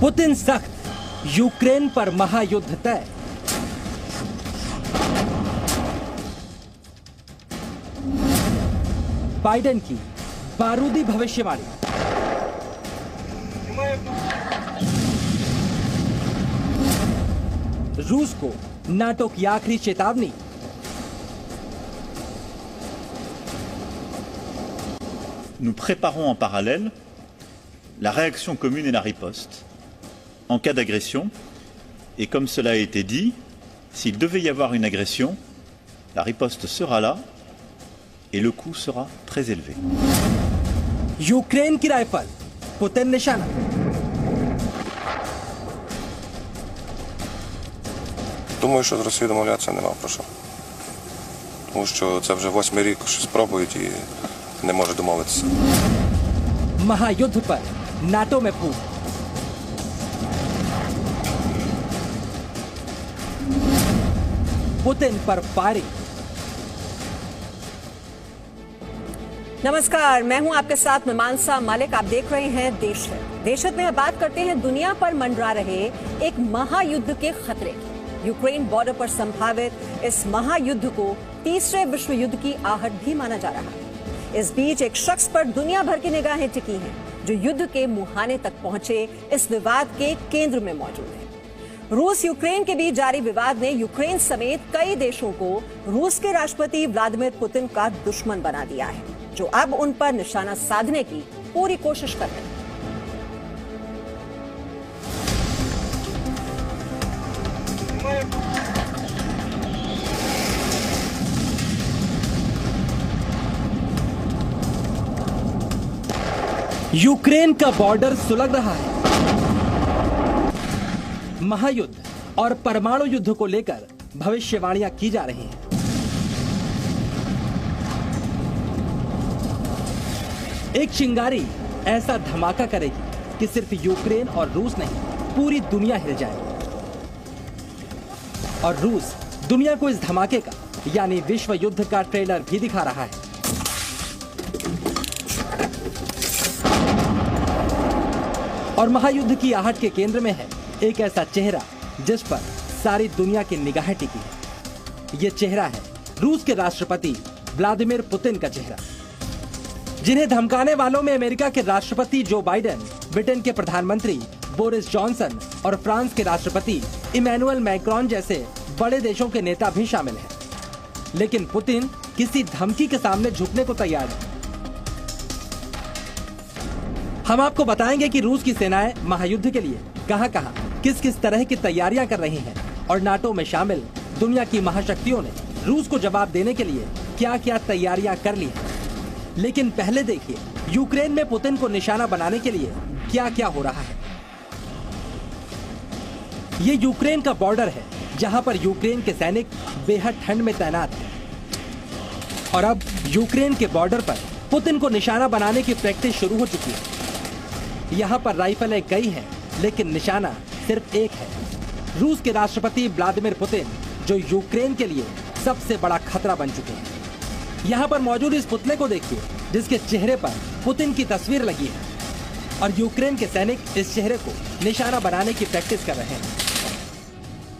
Putin सख्त, Ukraine पर महायुद्ध तय। बाइडेन की बारूदी भविष्यवाणी। रूस को नाटो की आखिरी चेतावनी। Nous préparons en parallèle la réaction commune et la riposte en cas d'agression. Et comme cela a été dit, s'il devait y avoir une agression, la riposte sera là et le coût sera très élevé. Ukraine की rifle, Putin निशाना। Думаю, що з Росією домовлятися нема про що. Тому що це вже 8-й рік, що спробують і не можуть домовитися. महायुद्ध पर NATO में फूट। Putin पर firing. नमस्कार, मैं हूं आपके साथ मीमांसा मालिक। आप देख रहे हैं देशहित। देशहित में बात करते हैं दुनिया पर मंडरा रहे एक महायुद्ध के खतरे की। यूक्रेन बॉर्डर पर संभावित इस महायुद्ध को तीसरे विश्व युद्ध की आहट भी माना जा रहा है। इस बीच एक शख्स पर दुनिया भर की निगाहें टिकी हैं, जो युद्ध के मुहाने तक पहुंचे इस विवाद के केंद्र में मौजूद है। रूस यूक्रेन के बीच जारी विवाद ने यूक्रेन समेत कई देशों को रूस के राष्ट्रपति व्लादिमीर पुतिन का दुश्मन बना दिया है, जो अब उन पर निशाना साधने की पूरी कोशिश कर रहे हैं। यूक्रेन का बॉर्डर सुलग रहा है। महायुद्ध और परमाणु युद्ध को लेकर भविष्यवाणियां की जा रही हैं। एक चिंगारी ऐसा धमाका करेगी कि सिर्फ यूक्रेन और रूस नहीं, पूरी दुनिया हिल जाएगी। और रूस दुनिया को इस धमाके का यानी विश्व युद्ध का ट्रेलर भी दिखा रहा है। और महायुद्ध की आहट के केंद्र में है एक ऐसा चेहरा जिस पर सारी दुनिया की निगाहें टिकी है। यह चेहरा है रूस के राष्ट्रपति व्लादिमीर पुतिन का चेहरा, जिन्हें धमकाने वालों में अमेरिका के राष्ट्रपति जो बाइडेन, ब्रिटेन के प्रधानमंत्री बोरिस जॉनसन और फ्रांस के राष्ट्रपति इमैनुअल मैक्रोन जैसे बड़े देशों के नेता भी शामिल हैं। लेकिन पुतिन किसी धमकी के सामने झुकने को तैयार है। हम आपको बताएंगे कि रूस की सेनाएं महायुद्ध के लिए कहां-कहां, किस-किस तरह की तैयारियां कर रही हैं और नाटो में शामिल दुनिया की महाशक्तियों ने रूस को जवाब देने के लिए क्या-क्या तैयारियां कर ली हैं। लेकिन पहले देखिए यूक्रेन में पुतिन को निशाना बनाने के लिए क्या-क्या हो रहा है। ये यूक्रेन का बॉर्डर है, जहां पर यूक्रेन के सैनिक बेहद ठंड में तैनात हैं। और अब यूक्रेन के बॉर्डर पर पुतिन को निशाना बनाने की प्रैक्टिस शुरू हो चुकी है। यहाँ पर राइफलें कई हैं, लेकिन निशाना सिर्फ एक है, रूस के राष्ट्रपति व्लादिमीर पुतिन, जो यूक्रेन के लिए सबसे बड़ा खतरा बन चुके हैं। यहाँ पर मौजूद इस पुतले को देखिए, जिसके चेहरे पर पुतिन की तस्वीर लगी है। और यूक्रेन के सैनिक इस चेहरे को निशाना बनाने की प्रैक्टिस कर रहे हैं।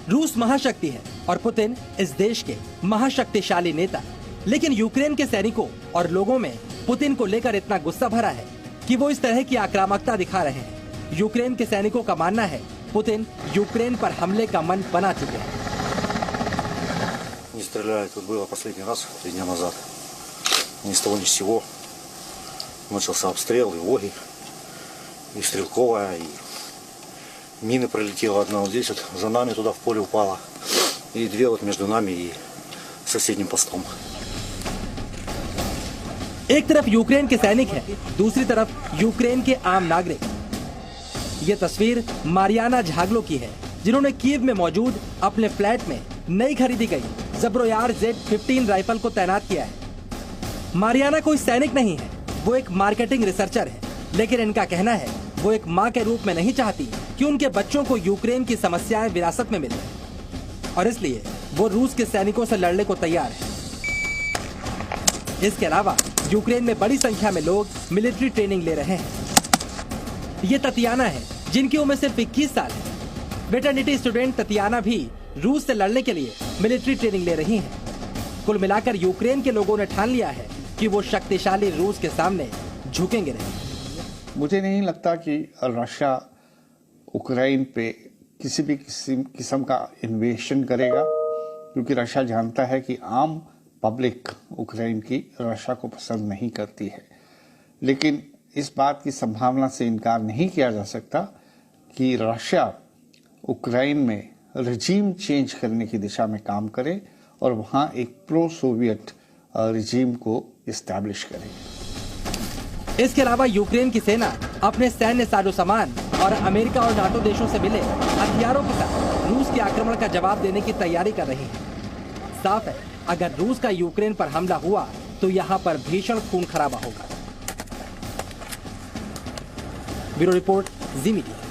रूस महाशक्ति है और पुतिन इस देश के महाशक्तिशाली नेता। लेकिन यूक्रेन के सैनिकों और लोगों में पुतिन को लेकर इतना गुस्सा भरा है कि वो इस तरह की आक्रामकता दिखा रहे हैं। यूक्रेन के सैनिकों का मानना है पुतिन यूक्रेन पर हमले का मन बना चुके हैं। Не стреляют, тут было последний раз 3 дня назад. Ни с того ни с сего. Начался обстрел, и оги, и стрелковая, и мины пролетела одна вот здесь, вот за нами туда в поле упала. И 2 вот между нами и соседним постом. एक तरफ यूक्रेन के सैनिक हैं, दूसरी तरफ यूक्रेन के आम नागरिक। ये तस्वीर मारियाना झागलो की है, जिन्होंने कीव में मौजूद अपने फ्लैट में नई खरीदी गई ज़ब्रोयार Z-15 राइफल को तैनात किया है। मारियाना कोई सैनिक नहीं है, वो एक मार्केटिंग रिसर्चर है। लेकिन इनका कहना है वो एक माँ के रूप में नहीं चाहती कि उनके बच्चों को यूक्रेन की समस्याएं विरासत में मिले, और इसलिए वो रूस के सैनिकों से लड़ने को तैयार है। इसके अलावा यूक्रेन में बड़ी संख्या में लोग मिलिट्री ट्रेनिंग ले रहे हैं। ये ततियाना है, जिनकी उम्र सिर्फ 21 साल है। वेटरनिटी स्टूडेंट ततियाना भी रूस से लड़ने के लिए मिलिट्री ट्रेनिंग ले रही हैं। कुल मिलाकर यूक्रेन के लोगों ने ठान लिया है कि वो शक्तिशाली रूस के सामने झुकेंगे नहीं। मुझे नहीं लगता कि रशिया उक्रेन पे किसी भी किस्म का इन्वेशन करेगा, क्योंकि रशिया जानता है कि आम पब्लिक उक्रेन की रशिया को पसंद नहीं करती है। लेकिन इस बात की संभावना से इनकार नहीं किया जा सकता कि रशिया उक्रेन में रजीम चेंज करने की दिशा में काम करे और वहां एक प्रो सोवियत रजीम को इस्टेब्लिश करे। इसके अलावा यूक्रेन की सेना अपने सैन्य साजो सामान और अमेरिका और नाटो देशों से मिले हथियारों के साथ रूस के आक्रमण का जवाब देने की तैयारी कर रही है। साफ है, अगर रूस का यूक्रेन पर हमला हुआ तो यहाँ पर भीषण खून खराबा होगा। ब्यूरो रिपोर्ट, जी मीडिया।